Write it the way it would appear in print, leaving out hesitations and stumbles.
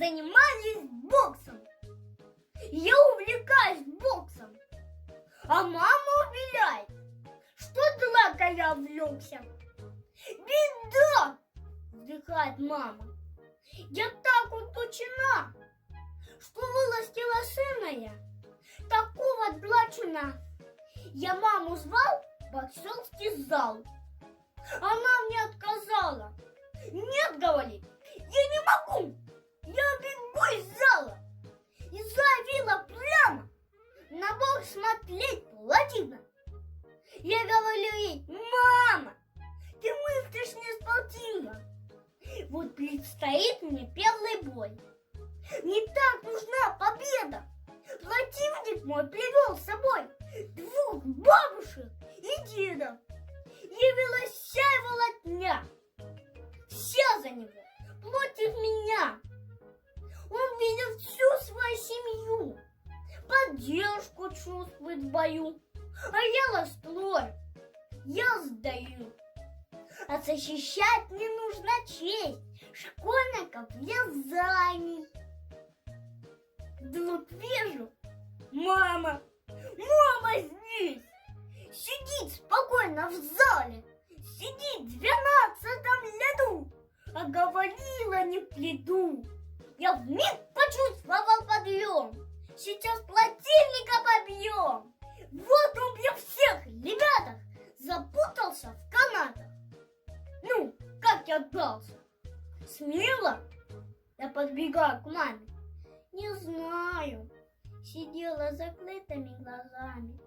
занимались боксом. Я увлекаюсь боксом, а мама уверяет, что дракой я увлекся. Беда, вздыхает мама. Я так уточена, что вырастила сына я, такого драчуна. Я маму звал в боксерский зал. Она мне отказала. Нет, говорит, я не могу. Я бегу из зала. И завила прямо. На бокс смотреть плотина. Я говорю ей: мама, ты мыслишь не спортивно. Вот предстоит мне первый бой. Не так нужна победа. Противник мой привел с собой 2 бабушек и деда. Явилась вся его лотня. Вся за него против меня. Он видел всю свою семью. Поддержку чувствует в бою. А я расстроен. Я сдаю. А защищать не нужно честь школьников вязаний. Вдруг вижу, мама здесь. Сидит спокойно в зале. Сидит в 12-м ряду. А говорила не в пледу. Я вмиг почувствовал подъем. Сейчас противника побьем. Вот он для всех ребятах запутался в канатах. Ну, как я отдался? Смело? Я подбегаю к маме. Не знаю. Сидела с закрытыми глазами.